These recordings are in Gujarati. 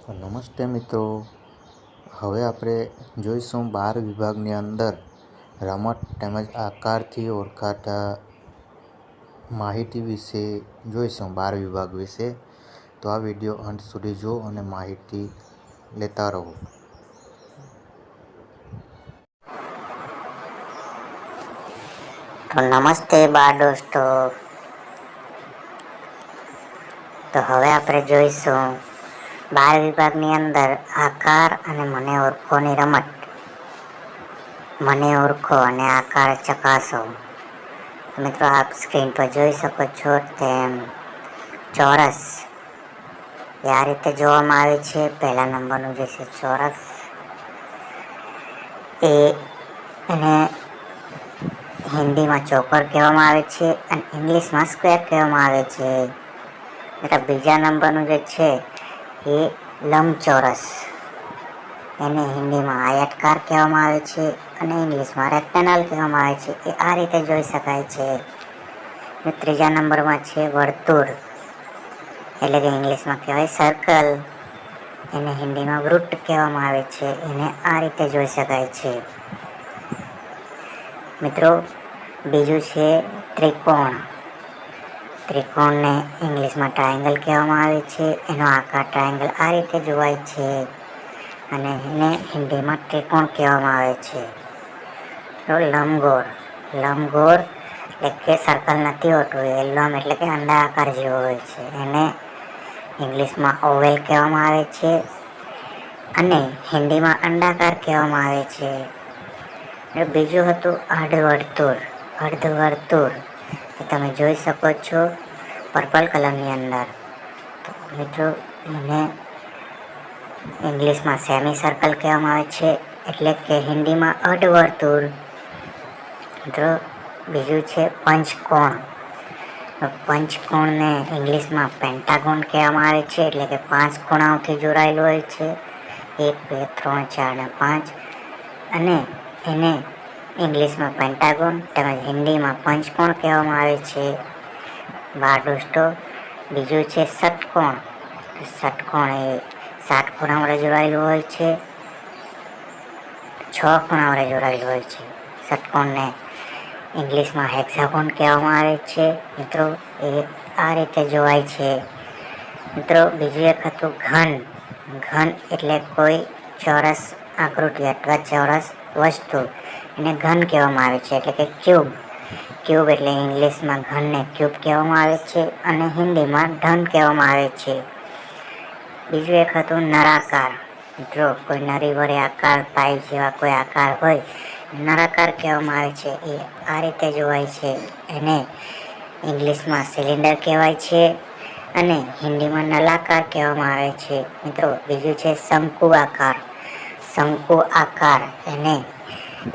તો નમસ્તે મિત્રો, હવે આપણે જોઈશું 12 વિભાગની અંદર રમત તેમજ આકારથી ઓળખાતા માહિતી વિશે જોઈશું 12 વિભાગ વિશે। તો આ વિડીયો અંત સુધી જુઓ અને માહિતી લેતા રહો। તો નમસ્તે બાળ દોસ્તો, તો હવે આપણે જોઈશું 12 વિભાગની અંદર આકાર અને મને ઓળખોની રમત। મને ઓળખો અને આકાર ચકાસો। મિત્રો આપ સ્ક્રીન પર જોઈ શકો છો તેમ ચોરસ આ રીતે જોવામાં આવે છે। પહેલા નંબરનું જે છે ચોરસ, એને હિન્દીમાં ચોકર કહેવામાં આવે છે અને ઇંગ્લિશમાં સ્ક્વેર કહેવામાં આવે છે। બીજા નંબરનું જે છે એ લંબચોરસ, એને હિન્દીમાં આયતકાર કહેવામાં આવે છે અને ઇંગ્લિશમાં રેક્ટેનલ કહેવામાં આવે છે। એ આ રીતે જોઈ શકાય છે। ત્રીજા નંબરમાં છે વર્તુળ, એટલે કે ઇંગ્લિશમાં કહેવાય સર્કલ, એને હિન્દીમાં વૃત્ત કહેવામાં આવે છે। એને આ રીતે જોઈ શકાય છે। મિત્રો બીજું છે ત્રિકોણ। ત્રિકોણને ઇંગ્લિશમાં ટ્રાયેંગલ કહેવામાં આવે છે। એનો આકાર ટ્રાયેંગલ આ રીતે જોવાય છે અને એને હિન્દીમાં ત્રિકોણ કહેવામાં આવે છે। તો લંબગોળ, લંબગોળ એટલે કે સર્કલ નથી હોતું, એ લંબ એટલે કે અંડા આકાર જેવો હોય છે, એને ઇંગ્લિશમાં ઓવેલ કહેવામાં આવે છે અને હિન્દીમાં અંડાકાર કહેવામાં આવે છે। બીજું હતું અર્ધવર્તુળ। અર્ધવર્તુળ તમે જોઈ શકો છો પર્પલ કલરની અંદર। તો મિત્રો એને ઇંગ્લિશમાં સેમી સર્કલ કહેવામાં આવે છે, એટલે કે હિન્દીમાં અર્ધવર્તુળ। મિત્રો બીજું છે પંચકોણ। પંચકોણને ઇંગ્લિશમાં પેન્ટાગોન કહેવામાં આવે છે, એટલે કે 5 ખૂણાઓથી જોડાયેલું હોય છે, 1 2 3 4 અને 5, અને એને ઇંગ્લિશમાં પેન્ટાગોન તેમજ હિન્દીમાં પંચકોણ કહેવામાં આવે છે। બાળ દોસ્તો બીજું છે ષટકોણ। ષટકોણ એ 7 ખૂણા વડે જોડાયેલું હોય છે, 6 ખૂણા વડે જોડાયેલું હોય છે। ષટકોણને ઇંગ્લિશમાં હેક્સાગોન કહેવામાં આવે છે। મિત્રો એ આ રીતે જોવાય છે। મિત્રો બીજું એક હતું ઘન। ઘન એટલે કોઈ ચોરસ આકૃતિ અથવા ચોરસ વસ્તુ, એને ઘન કહેવામાં આવે છે, એટલે કે ક્યુબ। ક્યુબ એટલે ઇંગ્લિશમાં ઘનને ક્યુબ કહેવામાં આવે છે અને હિન્દીમાં ધન કહેવામાં આવે છે। બીજું એક હતું નળાકાર। મિત્રો કોઈ નળી વડે આકાર પાઇપ જેવા કોઈ આકાર હોય, નળાકાર કહેવામાં આવે છે। એ આ રીતે જોવાય છે, એને ઇંગ્લિશમાં સિલિન્ડર કહેવાય છે અને હિન્દીમાં નળાકાર કહેવામાં આવે છે। મિત્રો બીજું છે શંકુ આકાર। શંકુ આકાર એને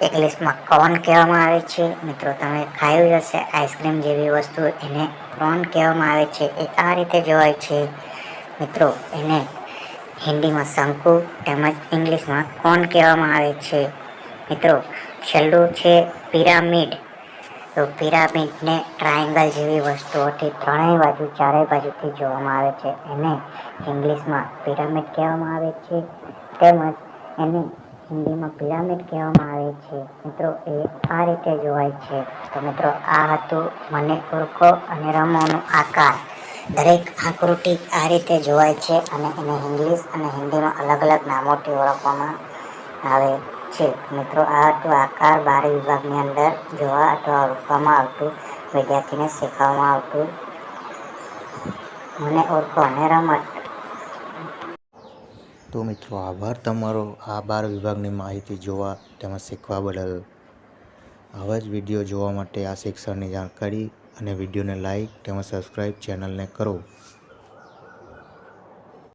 ઇંગ્લિશમાં કોન કહેવામાં આવે છે। મિત્રો તમે ખાયું હશે આઈસ્ક્રીમ જેવી વસ્તુ, એને કોન કહેવામાં આવે છે। એ આ રીતે જોવાય છે। મિત્રો એને હિન્દીમાં શંકુ તેમજ ઇંગ્લિશમાં કોન કહેવામાં આવે છે। મિત્રો છેલ્લું છે પિરામિડ। તો પિરામિડને ટ્રાયેંગલ જેવી વસ્તુઓથી ત્રણેય બાજુ ચારેય બાજુથી જોવામાં આવે છે, એને ઇંગ્લિશમાં પિરામિડ કહેવામાં આવે છે તેમજ એને હિન્દીમાં પિરામિડ કહેવામાં આવે છે। મિત્રો એ આ રીતે જોવાય છે। તો મિત્રો આ હતું મને ઓળખો અને રમોનો આકાર। દરેક આકૃતિ આ રીતે જોવાય છે અને એને ઇંગ્લિશ અને હિન્દીમાં અલગ અલગ નામોથી ઓળખવામાં આવે છે। મિત્રો આ હતું આકાર 12 વિભાગની અંદર જોવા અથવા ઓળખવામાં આવતું, વિદ્યાર્થીને શીખવવામાં આવતું મને ઓળખો અને રમત। તો મિત્રો આભાર તમારો આ 12 વિભાગની માહિતી જોવા તેમજ શીખવા બદલ। આવા જ વિડીયો જોવા માટે આ શિક્ષણની જાણકારી અને વિડીયોને લાઈક તેમજ સબસ્ક્રાઈબ ચેનલને કરો।